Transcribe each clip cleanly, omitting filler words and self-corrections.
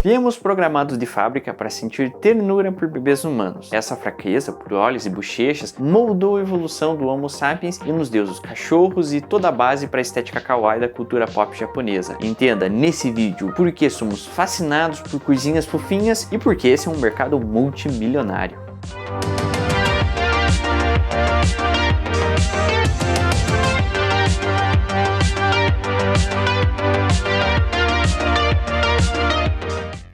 Viemos programados de fábrica para sentir ternura por bebês humanos. Essa fraqueza por olhos e bochechas moldou a evolução do Homo sapiens e nos deu os cachorros e toda a base para a estética kawaii da cultura pop japonesa. Entenda nesse vídeo por que somos fascinados por coisinhas fofinhas e por que esse é um mercado multimilionário.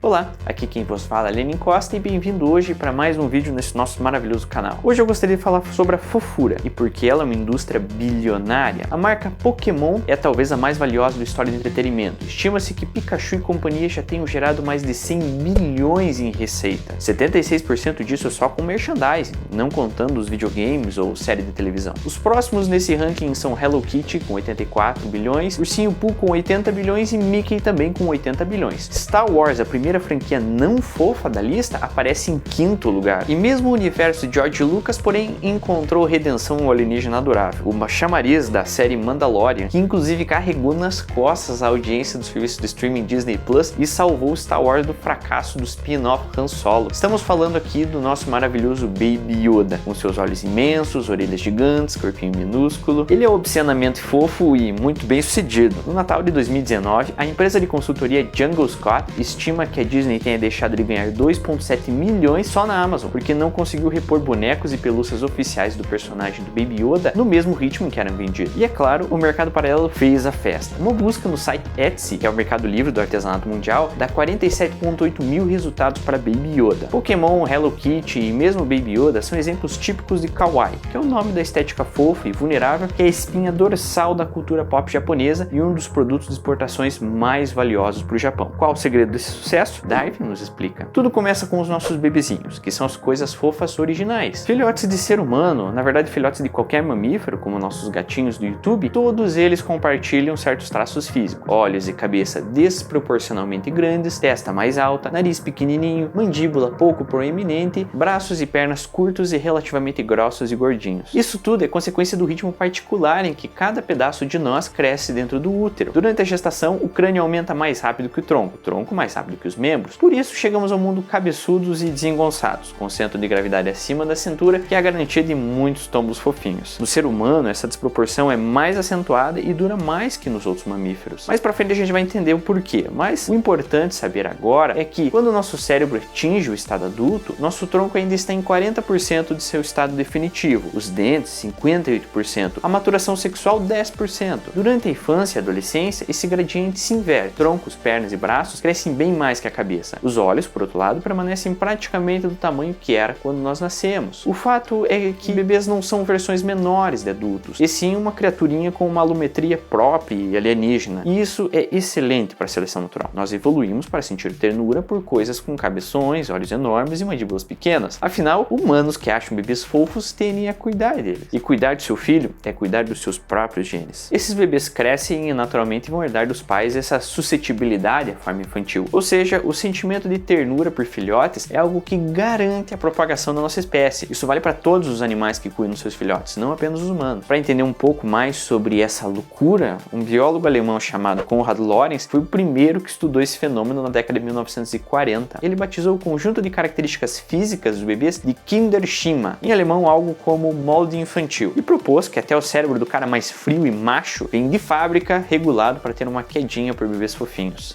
Olá, aqui quem vos fala é Lenin Costa e bem-vindo hoje para mais um vídeo nesse nosso maravilhoso canal. Hoje eu gostaria de falar sobre a fofura e porque ela é uma indústria bilionária. A marca Pokémon é talvez a mais valiosa da história do entretenimento. Estima-se que Pikachu e companhia já tenham gerado mais de 100 bilhões em receita. 76% disso é só com merchandising, não contando os videogames ou série de televisão. Os próximos nesse ranking são Hello Kitty com 84 bilhões, Ursinho Pooh com 80 bilhões e Mickey também com 80 bilhões. Star Wars, a primeira franquia não fofa da lista, aparece em quinto lugar. E mesmo o universo de George Lucas, porém, encontrou redenção ao alienígena adorável. Uma chamariz da série Mandalorian, que inclusive carregou nas costas a audiência do serviço de streaming Disney Plus e salvou Star Wars do fracasso do spin-off Han Solo. Estamos falando aqui do nosso maravilhoso Baby Yoda, com seus olhos imensos, orelhas gigantes, corpinho minúsculo. Ele é obscenamente fofo e muito bem sucedido. No Natal de 2019, a empresa de consultoria Jungle Scott estima que a Disney tenha deixado de ganhar 2,7 milhões só na Amazon, porque não conseguiu repor bonecos e pelúcias oficiais do personagem do Baby Yoda no mesmo ritmo que eram vendidos. E é claro, o mercado paralelo fez a festa. Uma busca no site Etsy, que é o mercado livre do artesanato mundial, dá 47,8 mil resultados para Baby Yoda. Pokémon, Hello Kitty e mesmo Baby Yoda são exemplos típicos de Kawaii, que é o nome da estética fofa e vulnerável, que é a espinha dorsal da cultura pop japonesa e um dos produtos de exportações mais valiosos para o Japão. Qual o segredo desse sucesso? Dive nos explica. Tudo começa com os nossos bebezinhos, que são as coisas fofas originais. Filhotes de ser humano, na verdade filhotes de qualquer mamífero, como nossos gatinhos do YouTube, todos eles compartilham certos traços físicos. Olhos e cabeça desproporcionalmente grandes, testa mais alta, nariz pequenininho, mandíbula pouco proeminente, braços e pernas curtos e relativamente grossos e gordinhos. Isso tudo é consequência do ritmo particular em que cada pedaço de nós cresce dentro do útero. Durante a gestação, o crânio aumenta mais rápido que o tronco mais rápido que os membros. Por isso, chegamos ao mundo cabeçudos e desengonçados, com o centro de gravidade acima da cintura, que é a garantia de muitos tombos fofinhos. No ser humano, essa desproporção é mais acentuada e dura mais que nos outros mamíferos. Mais pra frente a gente vai entender o porquê, mas o importante saber agora é que, quando o nosso cérebro atinge o estado adulto, nosso tronco ainda está em 40% de seu estado definitivo, os dentes 58%, a maturação sexual 10%. Durante a infância e adolescência, esse gradiente se inverte. Troncos, pernas e braços crescem bem mais que a cabeça. Os olhos, por outro lado, permanecem praticamente do tamanho que era quando nós nascemos. O fato é que bebês não são versões menores de adultos, e sim uma criaturinha com uma alometria própria e alienígena. E isso é excelente para a seleção natural. Nós evoluímos para sentir ternura por coisas com cabeções, olhos enormes e mandíbulas pequenas. Afinal, humanos que acham bebês fofos tendem a cuidar deles. E cuidar do seu filho é cuidar dos seus próprios genes. Esses bebês crescem e naturalmente vão herdar dos pais essa suscetibilidade à forma infantil. Ou seja, o sentimento de ternura por filhotes é algo que garante a propagação da nossa espécie. Isso vale para todos os animais que cuidam dos seus filhotes, não apenas os humanos. Para entender um pouco mais sobre essa loucura, um biólogo alemão chamado Konrad Lorenz foi o primeiro que estudou esse fenômeno na década de 1940. Ele batizou o conjunto de características físicas dos bebês de Kinderschema, em alemão algo como molde infantil, e propôs que até o cérebro do cara mais frio e macho vem de fábrica regulado para ter uma quedinha por bebês fofinhos.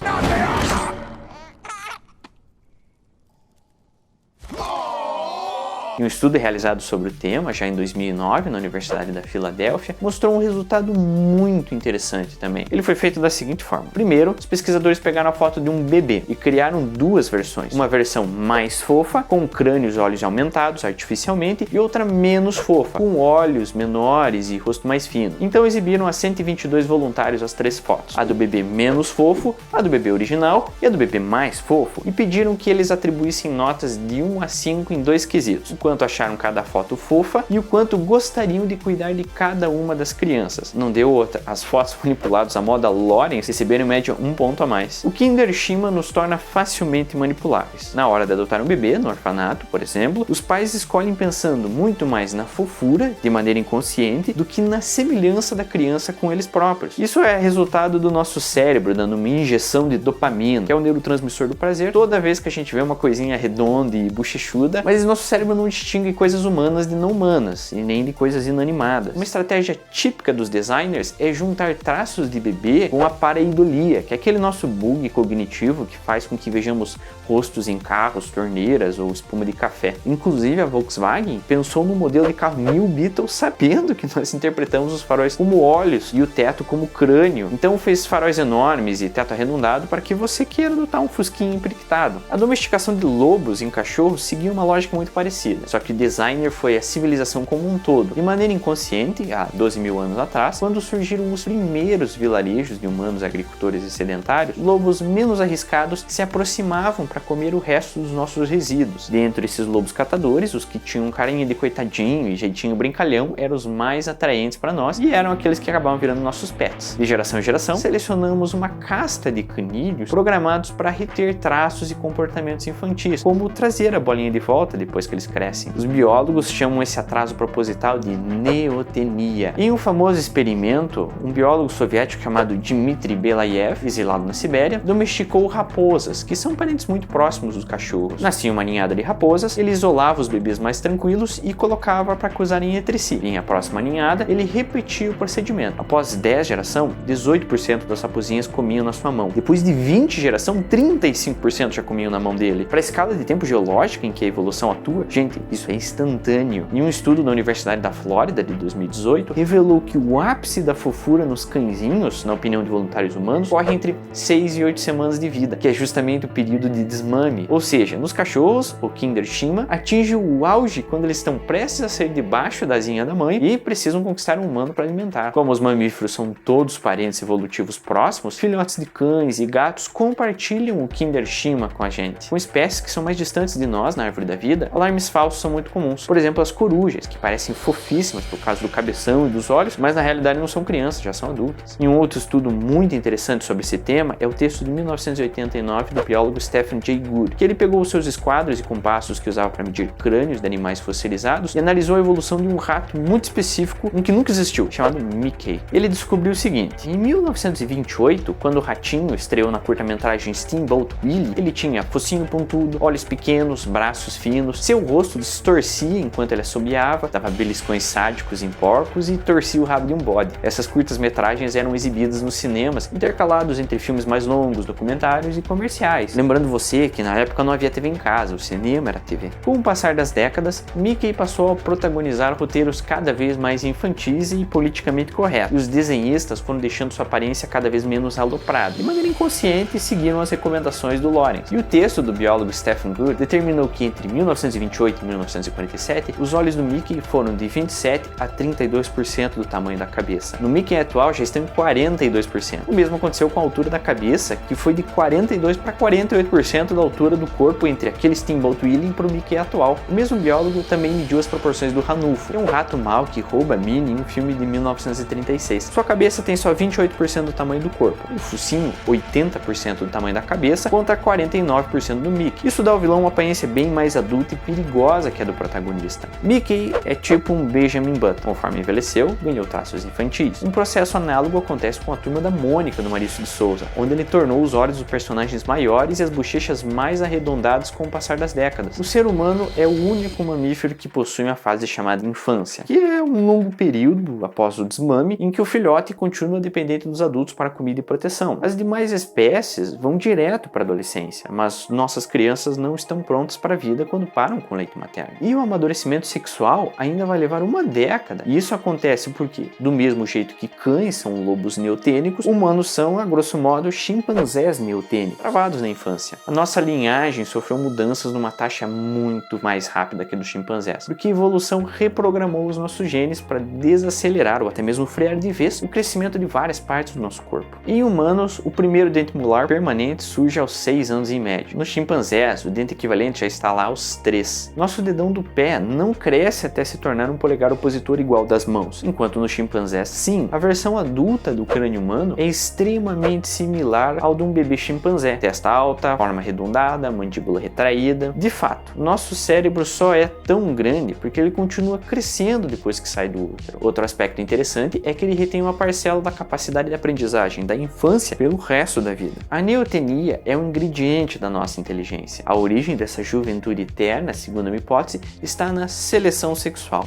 E um estudo realizado sobre o tema, já em 2009, na Universidade da Filadélfia, mostrou um resultado muito interessante também. Ele foi feito da seguinte forma. Primeiro, os pesquisadores pegaram a foto de um bebê e criaram duas versões. Uma versão mais fofa, com crânio e olhos aumentados artificialmente, e outra menos fofa, com olhos menores e rosto mais fino. Então exibiram a 122 voluntários as três fotos. A do bebê menos fofo, a do bebê original e a do bebê mais fofo. E pediram que eles atribuíssem notas de 1 a 5 em dois quesitos. quanto acharam cada foto fofa e o quanto gostariam de cuidar de cada uma das crianças. Não deu outra, as fotos manipuladas à moda Lawrence receberam em média 1 ponto a mais. O Kindershima nos torna facilmente manipuláveis. Na hora de adotar um bebê, no orfanato, por exemplo, os pais escolhem pensando muito mais na fofura, de maneira inconsciente, do que na semelhança da criança com eles próprios. Isso é resultado do nosso cérebro dando uma injeção de dopamina, que é o neurotransmissor do prazer, toda vez que a gente vê uma coisinha redonda e bochechuda, mas nosso cérebro não distingue coisas humanas de não humanas, e nem de coisas inanimadas. Uma estratégia típica dos designers é juntar traços de bebê com a pareidolia, que é aquele nosso bug cognitivo que faz com que vejamos rostos em carros, torneiras ou espuma de café. Inclusive a Volkswagen pensou no modelo de carro New Beetle sabendo que nós interpretamos os faróis como olhos e o teto como crânio. Então fez faróis enormes e teto arredondado para que você queira adotar um fusquinha empiriquitado. A domesticação de lobos em cachorros seguia uma lógica muito parecida, só que o designer foi a civilização como um todo. De maneira inconsciente, há 12 mil anos atrás, quando surgiram os primeiros vilarejos de humanos agricultores e sedentários, lobos menos arriscados se aproximavam para comer o resto dos nossos resíduos. Dentre esses lobos catadores, os que tinham carinha de coitadinho e jeitinho brincalhão eram os mais atraentes para nós e eram aqueles que acabavam virando nossos pets. De geração em geração, selecionamos uma casta de canídeos programados para reter traços e comportamentos infantis, como trazer a bolinha de volta depois que eles crescem. Os biólogos chamam esse atraso proposital de neotenia. Em um famoso experimento, um biólogo soviético chamado Dmitry Belayev, exilado na Sibéria, domesticou raposas, que são parentes muito próximos dos cachorros. Nascia uma ninhada de raposas, ele isolava os bebês mais tranquilos e colocava para cruzarem entre si. Em a próxima ninhada, ele repetia o procedimento. Após 10 gerações, 18% das raposinhas comiam na sua mão. Depois de 20 gerações, 35% já comiam na mão dele. Para a escala de tempo geológica em que a evolução atua, gente, isso é instantâneo. Em um estudo da Universidade da Flórida de 2018, revelou que o ápice da fofura nos cãezinhos, na opinião de voluntários humanos, ocorre entre 6 e 8 semanas de vida, que é justamente o período de desmame. Ou seja, nos cachorros, o Kindershima atinge o auge quando eles estão prestes a sair debaixo da asinha da mãe e precisam conquistar um humano para alimentar. Como os mamíferos são todos parentes evolutivos próximos, filhotes de cães e gatos compartilham o Kindershima com a gente. Com espécies que são mais distantes de nós na árvore da vida, alarmes falsos são muito comuns. Por exemplo, as corujas, que parecem fofíssimas por causa do cabeção e dos olhos, mas na realidade não são crianças, já são adultas. E um outro estudo muito interessante sobre esse tema é o texto de 1989 do biólogo Stephen Jay Gould, que ele pegou os seus esquadros e compassos que usava para medir crânios de animais fossilizados e analisou a evolução de um rato muito específico, um que nunca existiu, chamado Mickey. Ele descobriu o seguinte: em 1928, quando o ratinho estreou na curta-metragem Steamboat Willie, ele tinha focinho pontudo, olhos pequenos, braços finos, seu rosto distorcia enquanto ele assobiava, dava beliscões sádicos em porcos e torcia o rabo de um bode. Essas curtas-metragens eram exibidas nos cinemas, intercalados entre filmes mais longos, documentários e comerciais. Lembrando você que na época não havia TV em casa, o cinema era TV. Com o passar das décadas, Mickey passou a protagonizar roteiros cada vez mais infantis e politicamente corretos, e os desenhistas foram deixando sua aparência cada vez menos aloprada. De maneira inconsciente, seguiram as recomendações do Lawrence. E o texto do biólogo Stephen Gould determinou que entre 1928 e 1947, os olhos do Mickey foram de 27 a 32% do tamanho da cabeça. No Mickey atual já estão em 42%. O mesmo aconteceu com a altura da cabeça, que foi de 42 para 48% da altura do corpo entre aquele Steamboat Willie para o Mickey atual. O mesmo biólogo também mediu as proporções do Ranulfo, que é um rato mau que rouba Minnie em um filme de 1936. Sua cabeça tem só 28% do tamanho do corpo, o focinho 80% do tamanho da cabeça contra 49% do Mickey. Isso dá ao vilão uma aparência bem mais adulta e perigosa que a do protagonista. Mickey é tipo um Benjamin Button, conforme envelheceu, ganhou traços infantis. Um processo análogo acontece com a Turma da Mônica do Maurício de Souza, onde ele tornou os olhos dos personagens maiores e as bochechas mais arredondadas com o passar das décadas. O ser humano é o único mamífero que possui uma fase chamada infância, que é um longo período após o desmame em que o filhote continua dependente dos adultos para comida e proteção. As demais espécies vão direto para a adolescência, mas nossas crianças não estão prontas para a vida quando param com o leite materno. E o amadurecimento sexual ainda vai levar uma década. E isso acontece porque, do mesmo jeito que cães são lobos neotênicos, humanos são, a grosso modo, chimpanzés neotênicos, travados na infância. A nossa linhagem sofreu mudanças numa taxa muito mais rápida que a dos chimpanzés, porque a evolução reprogramou os nossos genes para desacelerar ou até mesmo frear de vez o crescimento de várias partes do nosso corpo. Em humanos, o primeiro dente molar permanente surge aos 6 anos em média. Nos chimpanzés, o dente equivalente já está lá aos 3. Nossos nosso dedão do pé não cresce até se tornar um polegar opositor igual das mãos, enquanto no chimpanzé sim. A versão adulta do crânio humano é extremamente similar ao de um bebê chimpanzé. Testa alta, forma arredondada, mandíbula retraída. De fato, nosso cérebro só é tão grande porque ele continua crescendo depois que sai do útero. Outro aspecto interessante é que ele retém uma parcela da capacidade de aprendizagem da infância pelo resto da vida. A neotenia é um ingrediente da nossa inteligência. A origem dessa juventude eterna, segundo a minha hipótese, está na seleção sexual.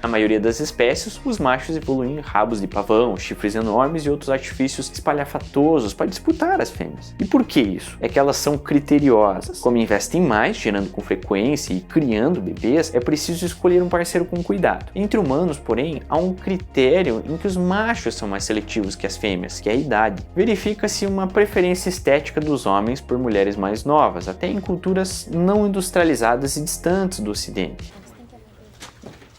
Na maioria das espécies, os machos evoluem rabos de pavão, chifres enormes e outros artifícios espalhafatosos para disputar as fêmeas. E por que isso? É que elas são criteriosas. Como investem mais, gerando com frequência e criando bebês, é preciso escolher um parceiro com cuidado. Entre humanos, porém, há um critério em que os machos são mais seletivos que as fêmeas, que é a idade. Verifica-se uma preferência estética dos homens por mulheres mais novas, até em culturas não industrializadas e distantes do Ocidente.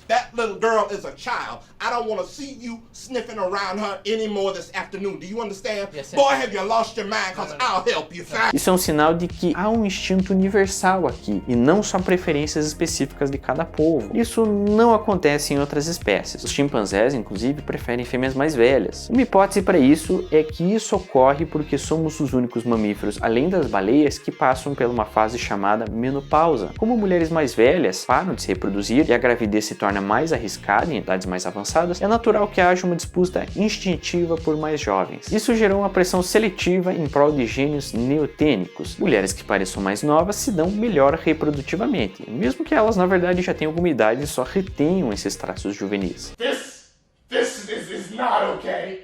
That little girl is a child. I don't want to see you sniffing around her anymore this afternoon. Do you understand? Yes, sir. Boy, have you lost your mind? Because I'll help you, son. Isso é um sinal de que há um instinto universal aqui, e não só preferências específicas de cada povo. Isso não acontece em outras espécies. Os chimpanzés, inclusive, preferem fêmeas mais velhas. Uma hipótese para isso é que isso ocorre porque somos os únicos mamíferos, além das baleias, que passam por uma fase chamada menopausa. Como mulheres mais velhas param de se reproduzir e a gravidez se torna mais arriscada em idades mais avançadas, é natural que haja uma disputa instintiva por mais jovens. Isso gerou uma pressão seletiva em prol de gênios neotênicos. Mulheres que pareçam mais novas se dão melhor reprodutivamente, mesmo que elas na verdade já tenham alguma idade e só retenham esses traços juvenis. This is not okay.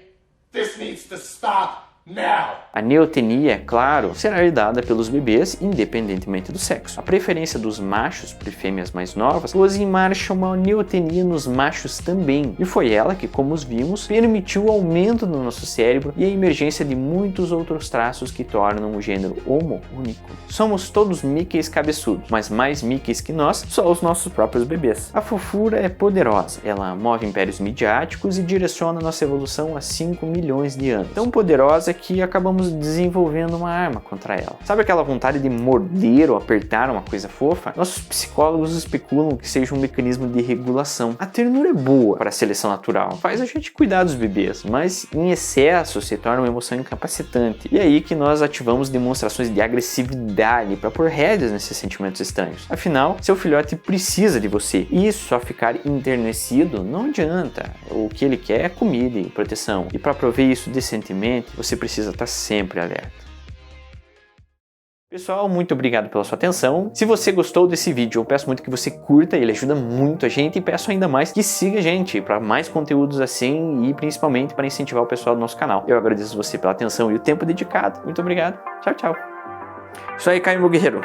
This needs to stop now. A neotenia, é claro, será herdada pelos bebês independentemente do sexo. A preferência dos machos por fêmeas mais novas pôs em marcha uma neotenia nos machos também, e foi ela que, como vimos, permitiu o aumento do nosso cérebro e a emergência de muitos outros traços que tornam o gênero Homo único. Somos todos Mickeys cabeçudos, mas mais Mickeys que nós, só os nossos próprios bebês. A fofura é poderosa, ela move impérios midiáticos e direciona nossa evolução há 5 milhões de anos. Tão poderosa que acabamos desenvolvendo uma arma contra ela. Sabe aquela vontade de morder ou apertar uma coisa fofa? Nossos psicólogos especulam que seja um mecanismo de regulação. A ternura é boa para a seleção natural, faz a gente cuidar dos bebês, mas em excesso se torna uma emoção incapacitante. E é aí que nós ativamos demonstrações de agressividade para pôr rédeas nesses sentimentos estranhos. Afinal, seu filhote precisa de você, e só ficar enternecido não adianta. O que ele quer é comida e proteção, e para prover isso decentemente, você precisa estar sempre alerta. Pessoal, muito obrigado pela sua atenção. Se você gostou desse vídeo, eu peço muito que você curta, ele ajuda muito a gente, e peço ainda mais que siga a gente para mais conteúdos assim e principalmente para incentivar o pessoal do nosso canal. Eu agradeço você pela atenção e o tempo dedicado. Muito obrigado. Tchau, tchau. Isso aí, Caio, meu guerreiro.